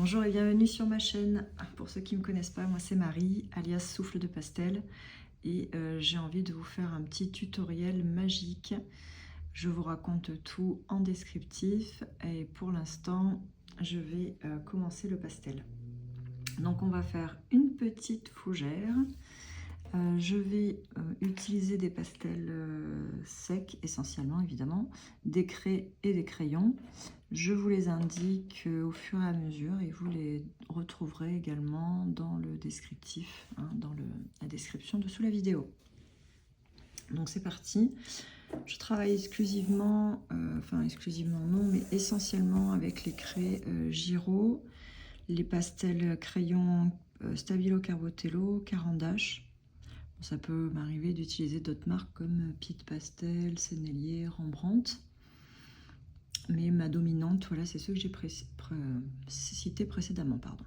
Bonjour et bienvenue sur ma chaîne. Pour ceux qui ne me connaissent pas, moi c'est Marie, alias Souffle de Pastel. Et j'ai envie de vous faire un petit tutoriel magique. Je vous raconte tout en descriptif. Et pour l'instant, je vais commencer le pastel. Donc on va faire une petite fougère. Je vais utiliser des pastels secs, essentiellement évidemment, des craies et des crayons. Je vous les indique au fur et à mesure et vous les retrouverez également dans le descriptif, dans la description dessous la vidéo. Donc c'est parti. Je travaille exclusivement, enfin exclusivement non, mais essentiellement avec les craies Giro, les pastels crayons Stabilo Carbotello, Caran d'Ache. Ça peut m'arriver d'utiliser d'autres marques comme Piet Pastel, Sennelier, Rembrandt. Mais ma dominante, voilà, c'est ceux que j'ai cités précédemment. Pardon.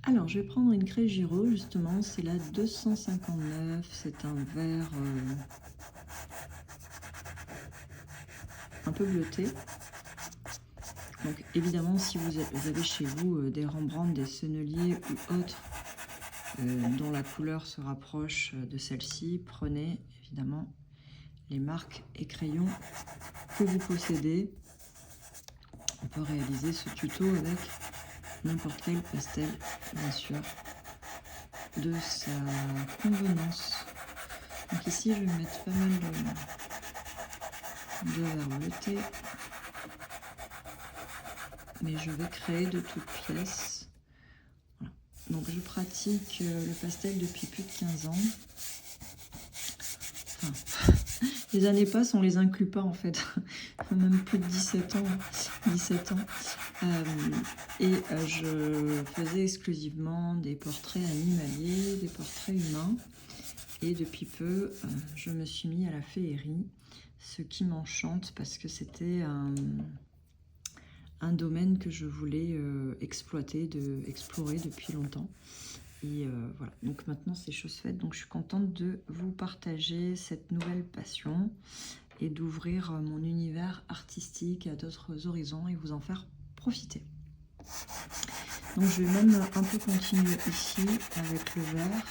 Alors, je vais prendre une craie Giro, justement, c'est la 259. C'est un vert un peu bleuté. Donc, évidemment, si vous avez chez vous des Rembrandt, des Sennelier ou autres, dont la couleur se rapproche de celle-ci, prenez évidemment les marques et crayons que vous possédez. On peut réaliser ce tuto avec n'importe quel pastel, bien sûr, de sa convenance. Donc ici, je vais mettre pas mal de vert bleuté, mais je vais créer de toutes pièces. Voilà. Donc je pratique le pastel depuis plus de 15 ans. Enfin, les années passent, on les inclut pas en fait, même plus de 17 ans. 17 ans. Je faisais exclusivement des portraits animaliers, des portraits humains. Et depuis peu, je me suis mis à la féerie, ce qui m'enchante parce que c'était un domaine que je voulais explorer depuis longtemps. Et voilà, donc maintenant c'est chose faite, donc je suis contente de vous partager cette nouvelle passion et d'ouvrir mon univers artistique à d'autres horizons et vous en faire profiter. Donc je vais même un peu continuer ici avec le vert.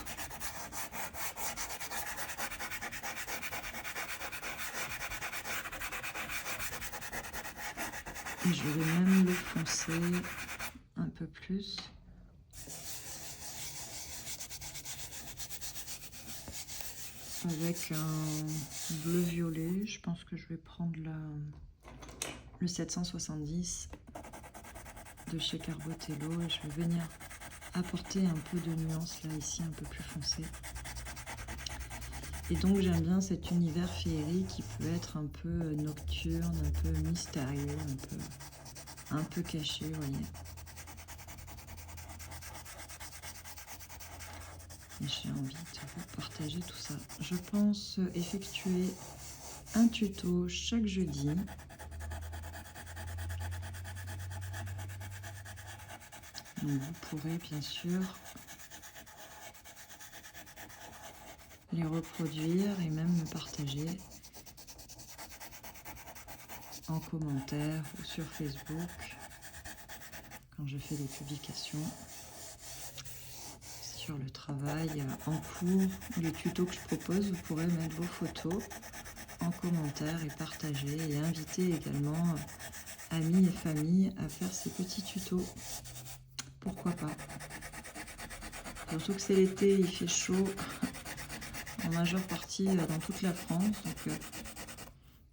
Et je vais même le foncer un peu plus. Avec un bleu-violet, je pense que je vais prendre le 770 de chez Carbotello et je vais venir apporter un peu de nuance là, ici, un peu plus foncé. Et donc j'aime bien cet univers féerique qui peut être un peu nocturne, un peu mystérieux, un peu caché, vous voyez. Et j'ai envie de vous partager tout ça. Je pense effectuer un tuto chaque jeudi. Donc vous pourrez bien sûr les reproduire et même me partager en commentaire ou sur Facebook quand je fais des publications sur le travail en cours, les tutos que je propose. Vous pourrez mettre vos photos en commentaire et partager et inviter également amis et famille à faire ces petits tutos. Pourquoi pas? Surtout que c'est l'été, il fait chaud en majeure partie dans toute la France. Donc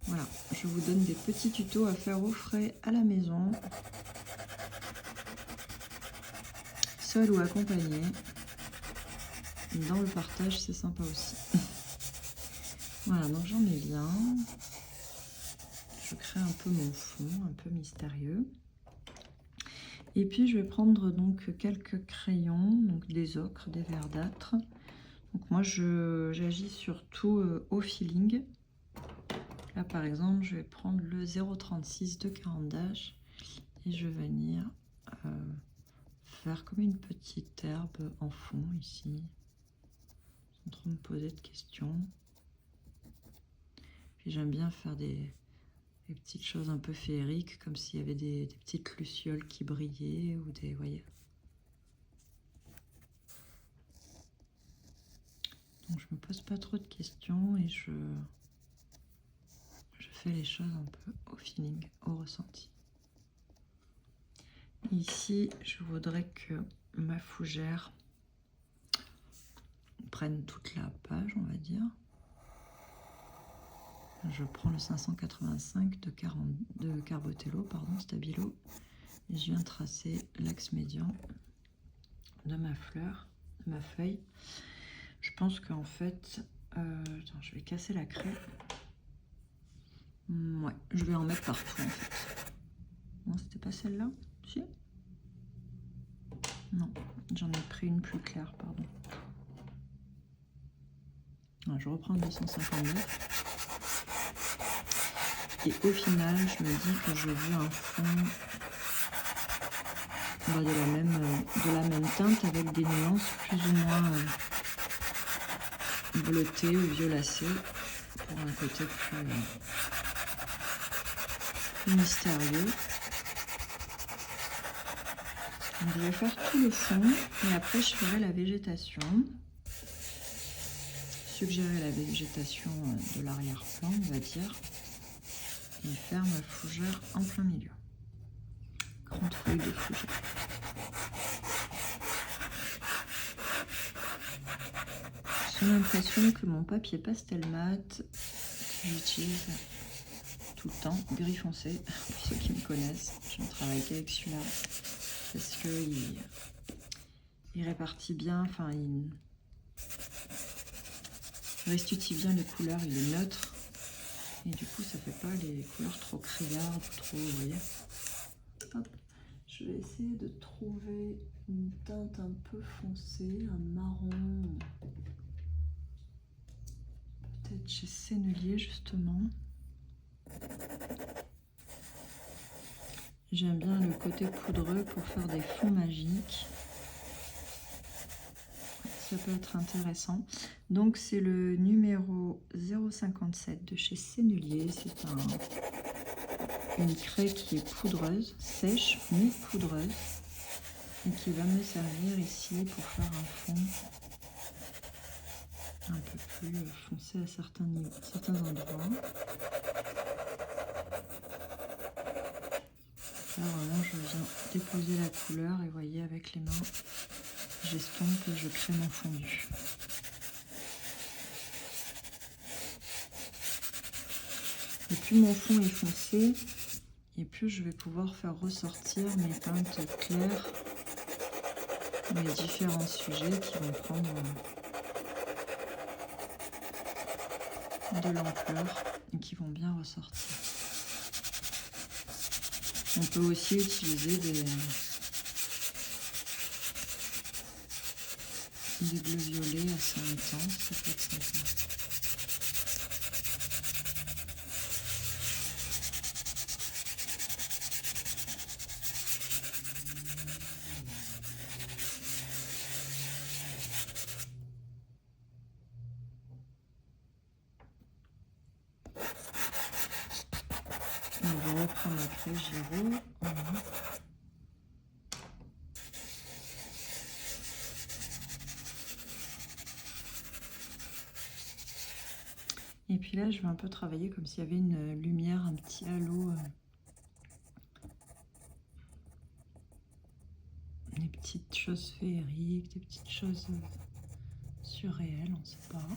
voilà, je vous donne des petits tutos à faire au frais à la maison, seul ou accompagné. Dans le partage, c'est sympa aussi. Voilà, donc j'en ai bien. Je crée un peu mon fond, un peu mystérieux. Et puis je vais prendre donc quelques crayons, donc des ocres, des verdâtres. Donc moi j'agis surtout au feeling. Là par exemple je vais prendre le 0,36 de Caran d'Ache et je vais venir faire comme une petite herbe en fond ici, sans trop me poser de questions. Puis j'aime bien faire des Des petites choses un peu féeriques, comme s'il y avait des petites lucioles qui brillaient ou des, voyez. Donc je me pose pas trop de questions et je fais les choses un peu au feeling, au ressenti. Ici, je voudrais que ma fougère prenne toute la page, on va dire. Je prends le 585 de Carbotello, pardon, Stabilo, et je viens tracer l'axe médian de ma fleur, de ma feuille. Je pense qu'en fait, attends, je vais casser la craie. Ouais, je vais en mettre partout en fait. Non, c'était pas celle-là? Si? Non, j'en ai pris une plus claire, pardon. Alors, je reprends le 259. Et au final, je me dis que je veux un fond de la même teinte avec des nuances plus ou moins bleutées ou violacées pour un côté plus mystérieux. Donc, je vais faire tout le fond et après je ferai la végétation. Suggérer la végétation de l'arrière-plan, on va dire. Et faire ma fougère en plein milieu. Grande feuille de fougère. J'ai l'impression que mon papier pastel mat, que j'utilise tout le temps, gris foncé, pour ceux qui me connaissent, je ne travaille qu'avec celui-là, parce qu'il répartit bien, enfin il restitue bien les couleurs, il est neutre. Et du coup, ça fait pas les couleurs trop criardes, trop, vous voyez. Hop. Je vais essayer de trouver une teinte un peu foncée, un marron. Peut-être chez Sennelier, justement. J'aime bien le côté poudreux pour faire des fonds magiques. Ça peut être intéressant. Donc c'est le numéro 057 de chez Sennelier. C'est une craie qui est poudreuse, sèche mais poudreuse, et qui va me servir ici pour faire un fond un peu plus foncé à certains endroits. Là vraiment je viens déposer la couleur et voyez avec les mains, j'estompe et je crée mon fondu. Et plus mon fond est foncé, et plus je vais pouvoir faire ressortir mes teintes claires, mes différents sujets qui vont prendre de l'ampleur et qui vont bien ressortir. On peut aussi utiliser des bleus violets assez intenses, ça peut être sympa. On va reprendre après Giraud. Et puis là, je vais un peu travailler comme s'il y avait une lumière, un petit halo. Des petites choses féeriques, des petites choses surréelles, on ne sait pas.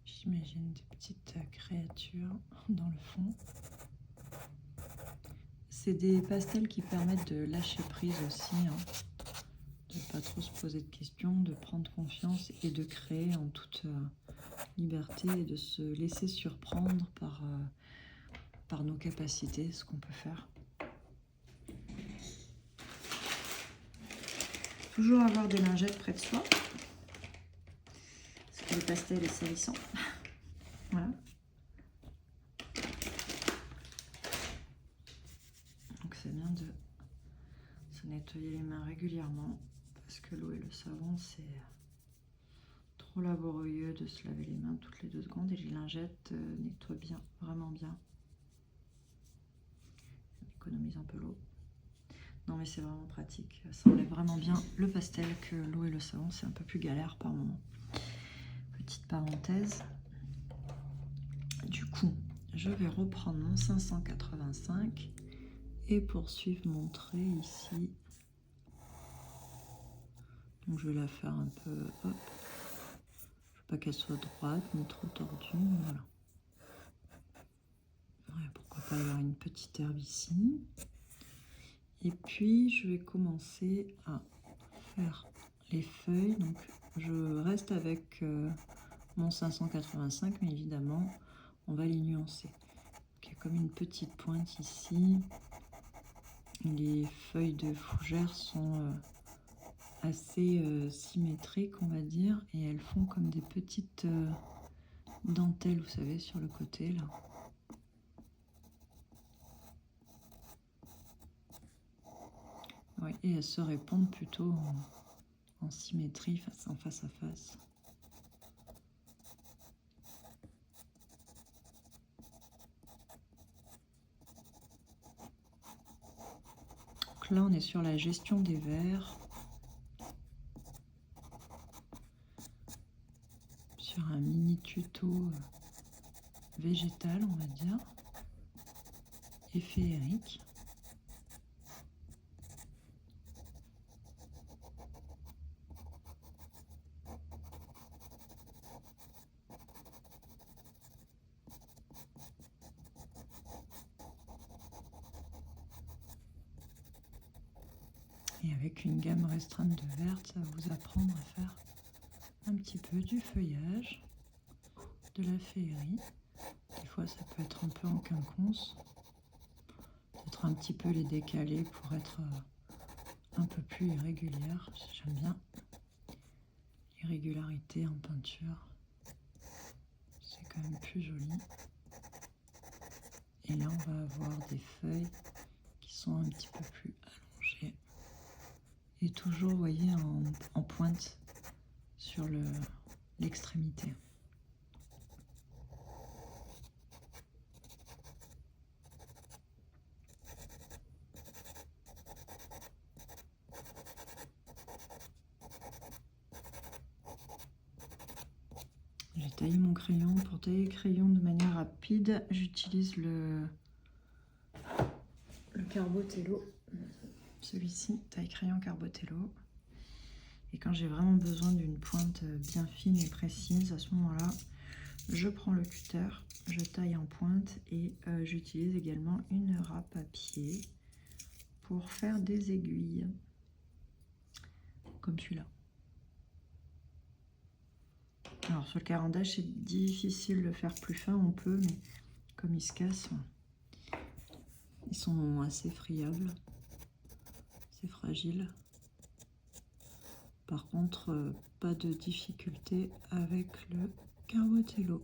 J'imagine des petites créatures dans le fond. C'est des pastels qui permettent de lâcher prise aussi, hein, de ne pas trop se poser de questions, de prendre confiance et de créer en toute liberté et de se laisser surprendre par nos capacités, ce qu'on peut faire. Toujours avoir des lingettes près de soi, parce que le pastel est salissant. Voilà. Donc c'est bien de se nettoyer les mains régulièrement, parce que que l'eau et le savon, c'est trop laborieux de se laver les mains toutes les 2 secondes, et les lingettes nettoient bien, vraiment bien. On économise un peu l'eau. Non mais c'est vraiment pratique, ça enlève vraiment bien le pastel que l'eau et le savon, c'est un peu plus galère par moment. Petite parenthèse. Du coup, je vais reprendre mon 585 et poursuivre mon trait ici. Donc je vais la faire un peu, hop. Je ne veux pas qu'elle soit droite ni trop tordue, voilà. Ouais, pourquoi pas avoir une petite herbe ici. Et puis je vais commencer à faire les feuilles. Donc je reste avec mon 585, mais évidemment on va les nuancer. Donc, il y a comme une petite pointe ici. Les feuilles de fougère sont assez symétriques, on va dire, et elles font comme des petites dentelles, vous savez, sur le côté là. Ouais, et elles se répondent plutôt en symétrie, en face à face. Donc là, on est sur la gestion des vers, sur un mini tuto végétal, on va dire, et féerique. Et avec une gamme restreinte de vertes, ça va vous apprendre à faire un petit peu du feuillage, de la féerie. Des fois, ça peut être un peu en quinconce. Peut-être un petit peu les décaler pour être un peu plus irrégulière. J'aime bien l'irrégularité en peinture. C'est quand même plus joli. Et là, on va avoir des feuilles qui sont un petit peu plus allongées. Et toujours, vous voyez, en pointe sur l'extrémité. J'ai taillé mon crayon. Pour tailler le crayon de manière rapide, j'utilise le Carbotello. Celui-ci, taille crayon Carbotello. Et quand j'ai vraiment besoin d'une pointe bien fine et précise, à ce moment-là, je prends le cutter, je taille en pointe et j'utilise également une râpe à pied pour faire des aiguilles, comme celui-là. Alors sur le caran-d'âge, c'est difficile de le faire plus fin, on peut, mais comme ils se cassent, ils sont assez friables, c'est fragile. Par contre, pas de difficulté avec le Carbotello.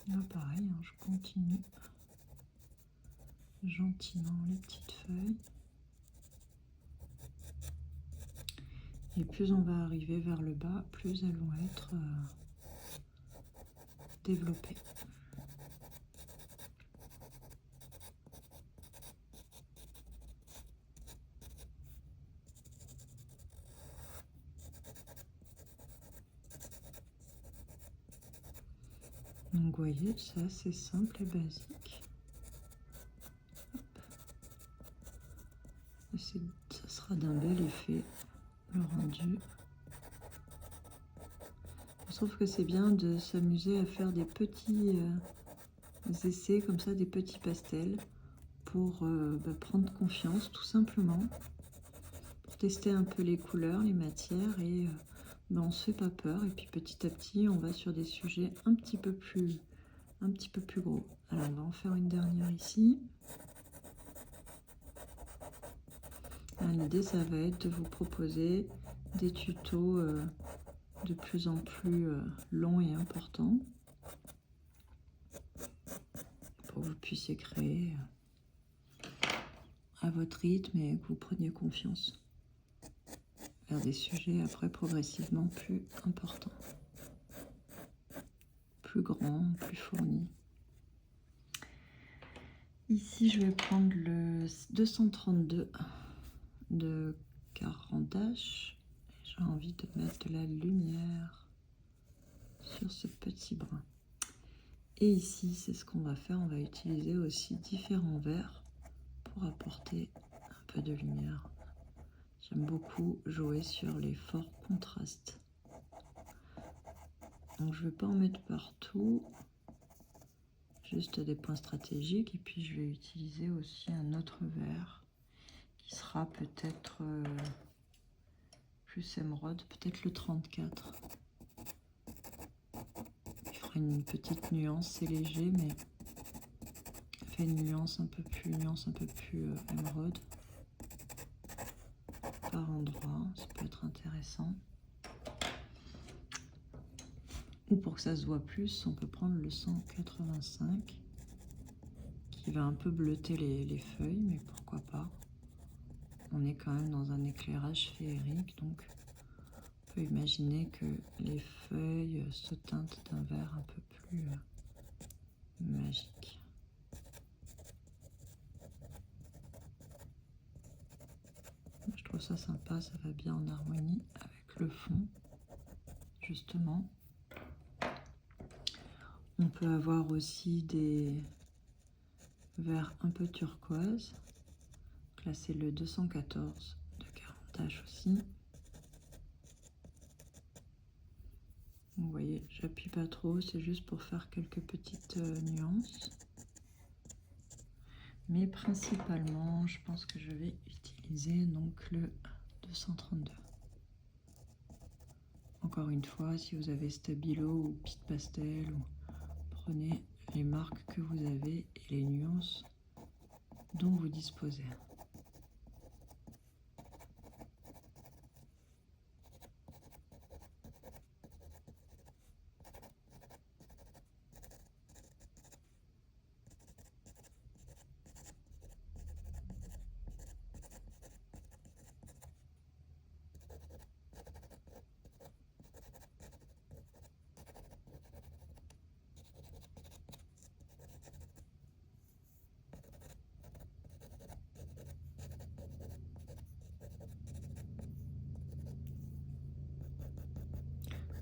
Là pareil, hein, je continue gentiment les petites feuilles. Et plus on va arriver vers le bas, plus elles vont être développées. Donc vous voyez, c'est assez simple et basique. Ça sera d'un bel effet, le rendu. Je trouve que c'est bien de s'amuser à faire des petits essais comme ça, des petits pastels, pour prendre confiance tout simplement, pour tester un peu les couleurs, les matières, et on se fait pas peur, et puis petit à petit on va sur des sujets un petit peu plus gros. Alors on va en faire une dernière ici. L'idée, ça va être de vous proposer des tutos de plus en plus longs et importants pour que vous puissiez créer à votre rythme et que vous preniez confiance vers des sujets après progressivement plus importants, plus grands, plus fournis. Ici, je vais prendre le 232 de Carandache. J'ai envie de mettre de la lumière sur ce petit brin. Et ici, c'est ce qu'on va faire. On va utiliser aussi différents verres pour apporter un peu de lumière. J'aime beaucoup jouer sur les forts contrastes. Donc je ne vais pas en mettre partout, juste des points stratégiques. Et puis je vais utiliser aussi un autre verre qui sera peut-être plus émeraude, peut-être le 34. Il fera une petite nuance, c'est léger, mais ça fait une nuance un peu plus émeraude. Par endroit, ça peut être intéressant. Ou pour que ça se voit plus, on peut prendre le 185 qui va un peu bleuter les feuilles, mais pourquoi pas. On est quand même dans un éclairage féerique, donc on peut imaginer que les feuilles se teintent d'un vert un peu plus magique. Je trouve ça sympa, ça va bien en harmonie avec le fond, justement. On peut avoir aussi des verts un peu turquoise. Donc là, c'est le 214 de Carandache aussi. Vous voyez, j'appuie pas trop, c'est juste pour faire quelques petites nuances. Mais principalement, je pense que je vais utiliser donc le 232. Encore une fois, si vous avez Stabilo ou Pitt Pastel, prenez les marques que vous avez et les nuances dont vous disposez.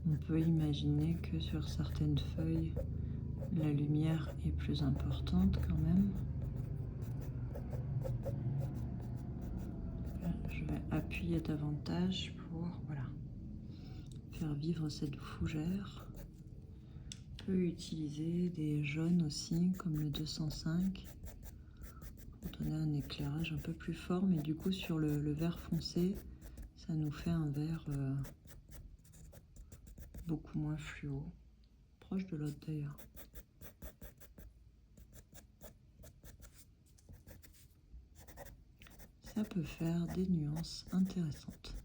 On peut imaginer que sur certaines feuilles, la lumière est plus importante quand même. Je vais appuyer davantage pour faire vivre cette fougère. On peut utiliser des jaunes aussi, comme le 205, pour donner un éclairage un peu plus fort, mais du coup sur le vert foncé, ça nous fait un vert beaucoup moins fluo, proche de l'autre d'ailleurs. Ça peut faire des nuances intéressantes.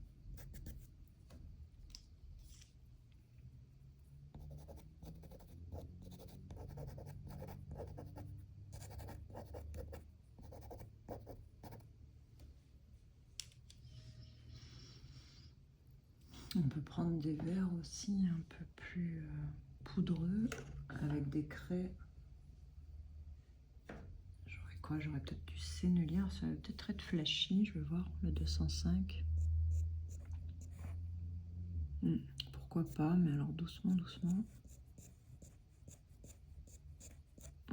On peut prendre des verres aussi un peu plus poudreux, avec des craies. J'aurais quoi? J'aurais peut-être du sénelier, ça va peut-être être flashy, je vais voir, le 205. Pourquoi pas, mais alors doucement, doucement.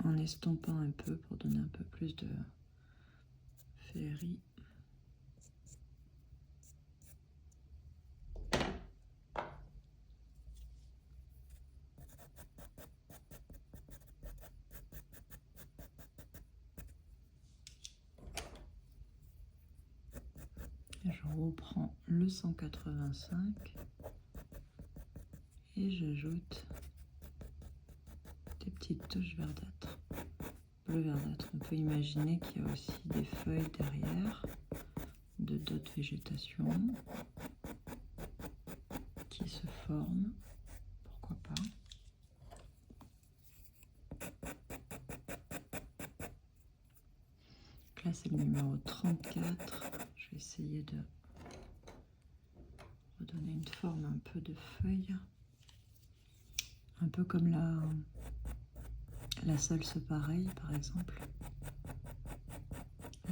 En estompant un peu pour donner un peu plus de féerie. Je reprends le 185 et j'ajoute des petites touches verdâtres. Bleu verdâtre, on peut imaginer qu'il y a aussi des feuilles derrière de d'autres végétations qui se forment, pourquoi pas. Là c'est le numéro numéro 34. Je vais essayer de redonner une forme un peu de feuille. Un peu comme la salse pareil, par exemple.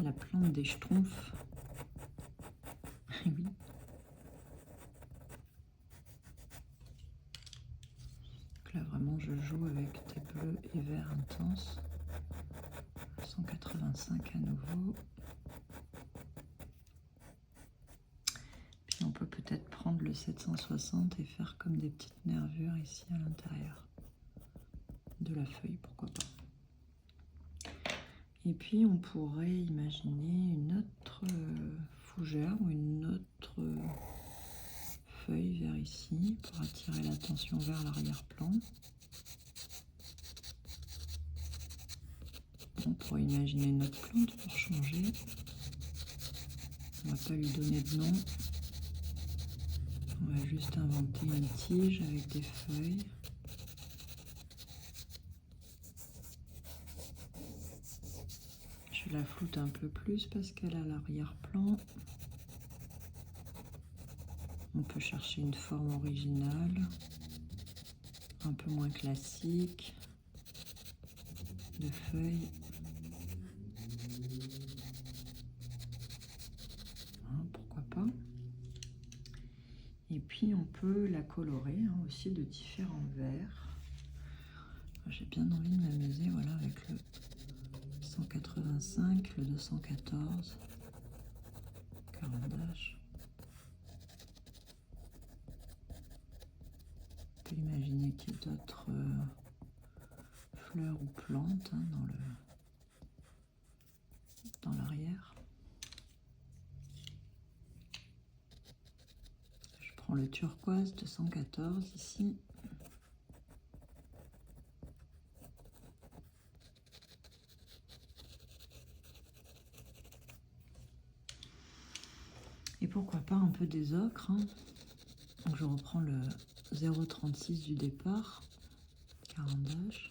La plante des schtroumpfs. Oui. Donc là, vraiment, je joue avec des bleus et verts intenses. 185 à nouveau. Puis on peut peut-être prendre le 760 et faire comme des petites nervures ici à l'intérieur de la feuille, pourquoi pas. Et puis on pourrait imaginer une autre fougère ou une autre feuille vers ici pour attirer l'attention vers l'arrière-plan. On pourrait imaginer une autre plante pour changer. On ne va pas lui donner de nom. On va juste inventer une tige avec des feuilles. Je la floute un peu plus parce qu'elle a l'arrière-plan. On peut chercher une forme originale, un peu moins classique, de feuilles. Hein, pourquoi pas. Et puis on peut la colorer aussi de différents verts. J'ai bien envie de m'amuser voilà, avec le 185, le 214, carandache. On peut imaginer qu'il y a d'autres fleurs ou plantes dans l'arrière. Je prends le turquoise 214 ici. Et pourquoi pas un peu des ocres. Donc je reprends le 0,36 du départ, carandache.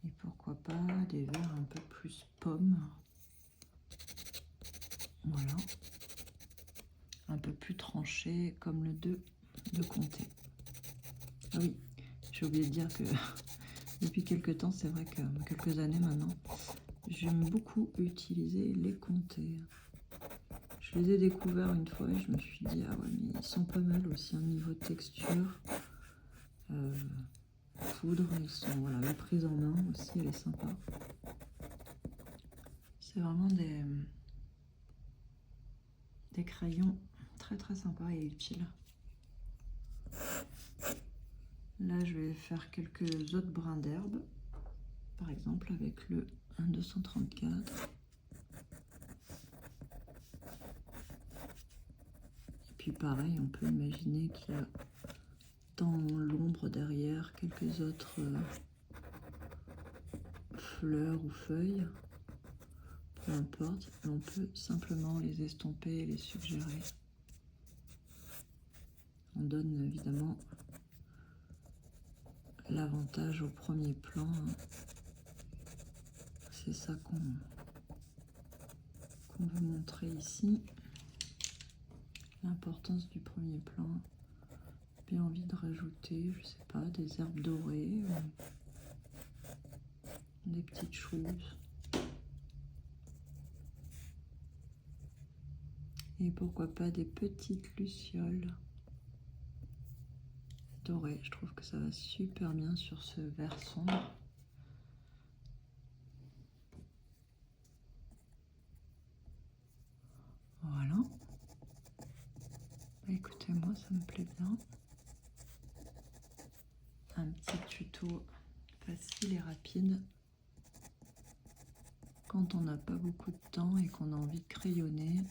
Et pourquoi pas des verts un peu plus pommes. Voilà. Un peu plus tranchés comme le 2 de Comté. Ah oui, j'ai oublié de dire que depuis quelques temps, c'est vrai que quelques années maintenant, j'aime beaucoup utiliser les Comtés. Je les ai découverts une fois et je me suis dit, ah ouais, mais ils sont pas mal aussi, niveau texture. Poudre, ils sont, voilà, la prise en main aussi, elle est sympa. C'est vraiment des crayons très très sympas et utiles. Là, je vais faire quelques autres brins d'herbe, par exemple avec le 1,234. Et puis pareil, on peut imaginer qu'il y a dans l'ombre derrière quelques autres fleurs ou feuilles. Peu importe, on peut simplement les estomper et les suggérer. On donne évidemment l'avantage au premier plan. C'est ça qu'on veut montrer ici. L'importance du premier plan. J'ai envie de rajouter, je sais pas, des herbes dorées, des petites choses. Et pourquoi pas des petites lucioles dorées. Je trouve que ça va super bien sur ce vert sombre. Voilà. Écoutez, moi ça me plaît bien. Un petit tuto facile et rapide. Quand on n'a pas beaucoup de temps et qu'on a envie de crayonner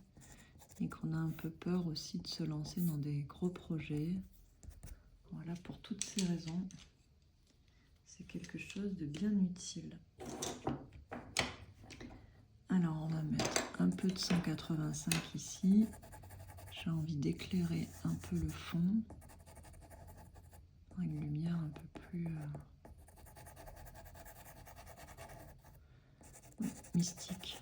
et qu'on a un peu peur aussi de se lancer dans des gros projets. Voilà, pour toutes ces raisons, c'est quelque chose de bien utile. Alors, on va mettre un peu de 185 ici. J'ai envie d'éclairer un peu le fond. Une lumière un peu plus mystique.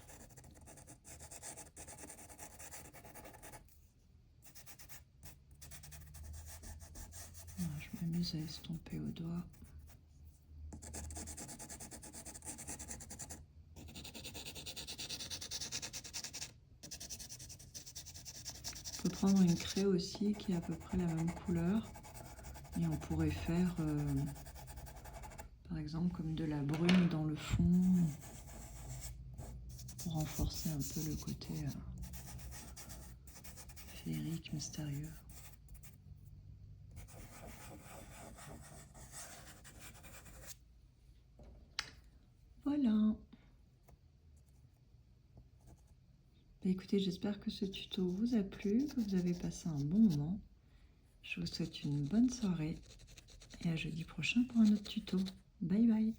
Voilà, je m'amuse à estomper au doigt. On peut prendre une craie aussi qui est à peu près la même couleur et on pourrait faire par exemple comme de la brume dans le fond pour renforcer un peu le côté féerique, mystérieux. Voilà. Bah, écoutez, j'espère que ce tuto vous a plu, que vous avez passé un bon moment. Je vous souhaite une bonne soirée et à jeudi prochain pour un autre tuto. Bye bye.